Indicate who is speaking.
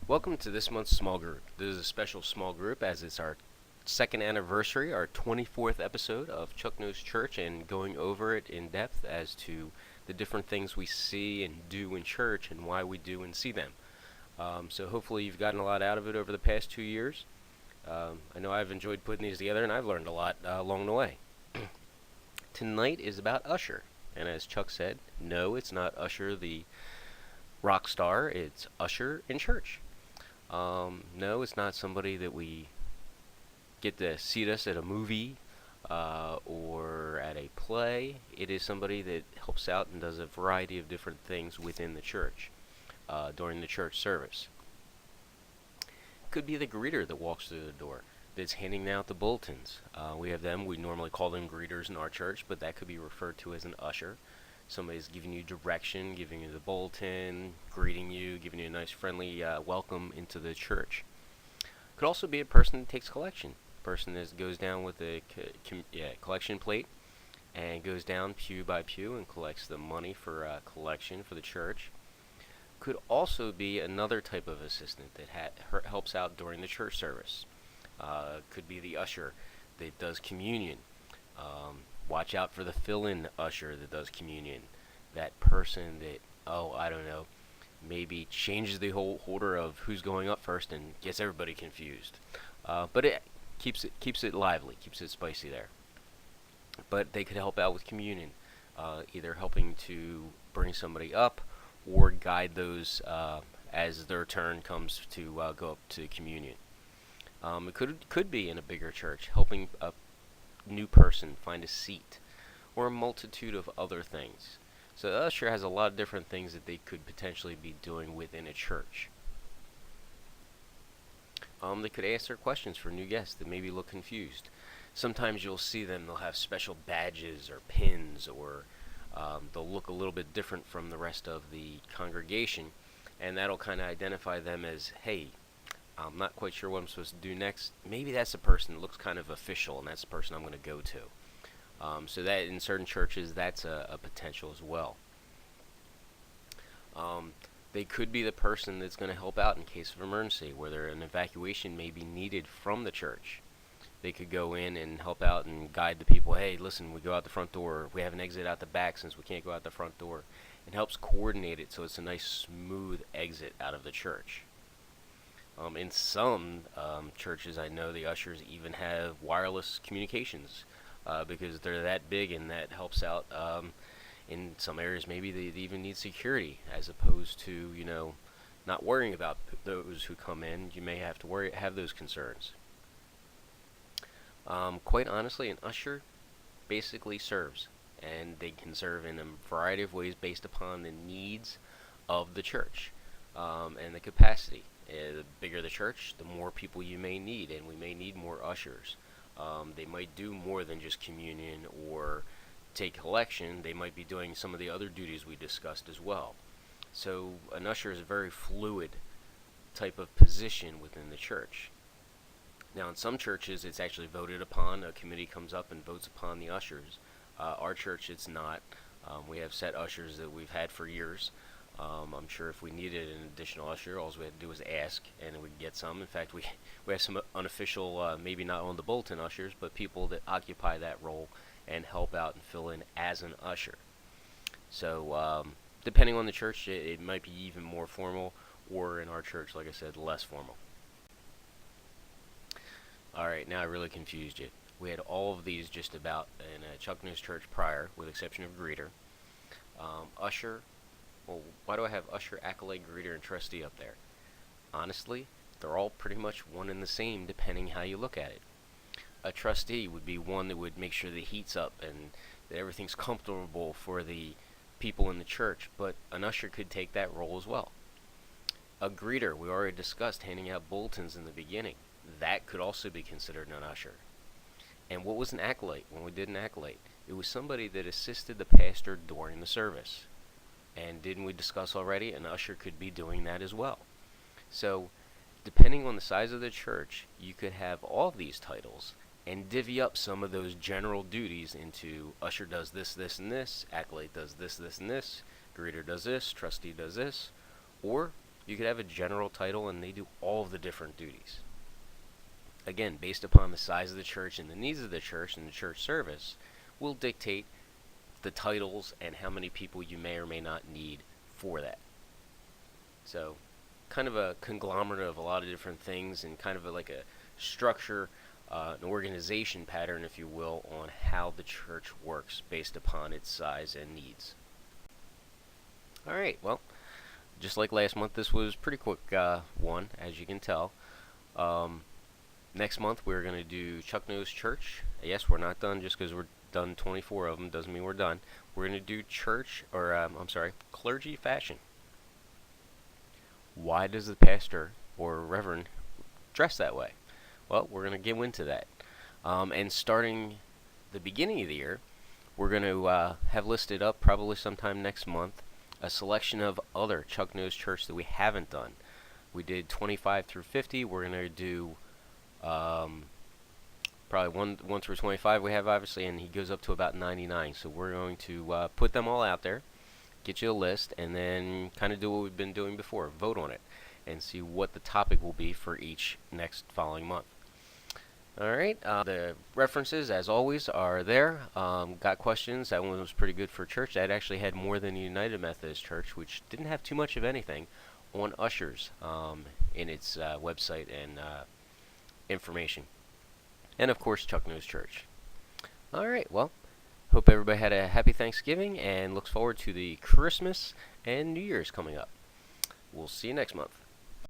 Speaker 1: Welcome to this month's small group. This is a special small group as it's our second anniversary, our 24th episode of Chuck Knows Church, and going over it in depth as to the different things we see and do in church and why we do and see them. So hopefully you've gotten a lot out of it over the past 2 years. I know I've enjoyed putting these together and I've learned a lot along the way. Tonight is about Usher, and as Chuck said, no, it's not Usher the rock star, it's Usher in church. No, it's not somebody that we get to see us at a movie or at a play. It is somebody that helps out and does a variety of different things within the church during the church service. Could be the greeter that walks through the door that's handing out the bulletins. We have them. We normally call them greeters in our church, but that could be referred to as an usher. Somebody's giving you direction, giving you the bulletin, greeting you, giving you a nice friendly welcome into the church. Could also be a person that takes collection. A person that goes down with a collection plate and goes down pew by pew and collects the money for collection for the church. Could also be another type of assistant that helps out during the church service. Could be the usher that does communion. Watch out for the fill-in usher that does communion. That person that, I don't know, maybe changes the whole order of who's going up first and gets everybody confused. But it keeps it lively, keeps it spicy there. But they could help out with communion, either helping to bring somebody up or guide those as their turn comes to go up to communion. It could be in a bigger church, helping a new person find a seat, or a multitude of other things. So the usher has a lot of different things that they could potentially be doing within a church. They could answer questions for new guests that maybe look confused. Sometimes you'll see them, they'll have special badges or pins, or they'll look a little bit different from the rest of the congregation, and that'll kind of identify them as, hey, I'm not quite sure what I'm supposed to do next. Maybe that's the person that looks kind of official, and that's the person I'm going to go to. So that in certain churches, that's a potential as well. They could be the person that's going to help out in case of emergency, where an evacuation may be needed from the church. They could go in and help out and guide the people. Hey, listen, we go out the front door. We have an exit out the back since we can't go out the front door. It helps coordinate it so it's a nice smooth exit out of the church. In some churches, I know the ushers even have wireless communications because they're that big, and that helps out. In some areas, maybe they even need security as opposed to, not worrying about those who come in. You may have to have those concerns. Quite honestly, an usher basically serves, and they can serve in a variety of ways based upon the needs of the church and the capacity. The bigger the church, the more people you may need, and we may need more ushers. They might do more than just communion or take collection. They might be doing some of the other duties we discussed as well. So an usher is a very fluid type of position within the church. Now, in some churches, it's actually voted upon. A committee comes up and votes upon the ushers. Our church, it's not. We have set ushers that we've had for years. I'm sure if we needed an additional usher, all we had to do was ask, and we'd get some. In fact, we have some unofficial, maybe not on the bulletin ushers, but people that occupy that role and help out and fill in as an usher. So, depending on the church, it might be even more formal, or in our church, like I said, less formal. Alright, now I really confused you. We had all of these just about in a Chuck Knows Church prior, with the exception of greeter. Usher. Well, why do I have usher, acolyte, greeter, and trustee up there? Honestly, they're all pretty much one and the same depending how you look at it. A trustee would be one that would make sure the heat's up and that everything's comfortable for the people in the church, but an usher could take that role as well. A greeter, we already discussed handing out bulletins in the beginning. That could also be considered an usher. And what was an acolyte when we did an acolyte? It was somebody that assisted the pastor during the service. And didn't we discuss already? An usher could be doing that as well. So, depending on the size of the church, you could have all of these titles and divvy up some of those general duties into usher does this, this, and this, acolyte does this, this, and this, greeter does this, trustee does this, or You could have a general title and they do all of the different duties. Again, based upon the size of the church and the needs of the church and the church service, will dictate the titles and how many people you may or may not need for that. So, kind of a conglomerate of a lot of different things, and kind of like a structure, an organization pattern, if you will, on how the church works based upon its size and needs. Alright, well, just like last month, this was a pretty quick one, as you can tell. Next month, we're going to do Chuck Knows Church. Yes, we're not done just because we're done 24 of them. Doesn't mean we're done. We're going to do clergy fashion. Why does the pastor or reverend dress that way? Well, we're going to get into that. And starting the beginning of the year, we're going to have listed up, probably sometime next month, a selection of other Chuck Knows Church that we haven't done. We did 25 through 50. We're going to do probably 1 through 25 we have, obviously, and he goes up to about 99. So we're going to put them all out there, get you a list, and then kind of do what we've been doing before, vote on it, and see what the topic will be for each next following month. Alright, the references, as always, are there. Got questions. That one was pretty good for church. That actually had more than the United Methodist Church, which didn't have too much of anything on Usher's in its website and information. And, of course, Chuck Knows Church. Alright, well, hope everybody had a happy Thanksgiving and looks forward to the Christmas and New Year's coming up. We'll see you next month.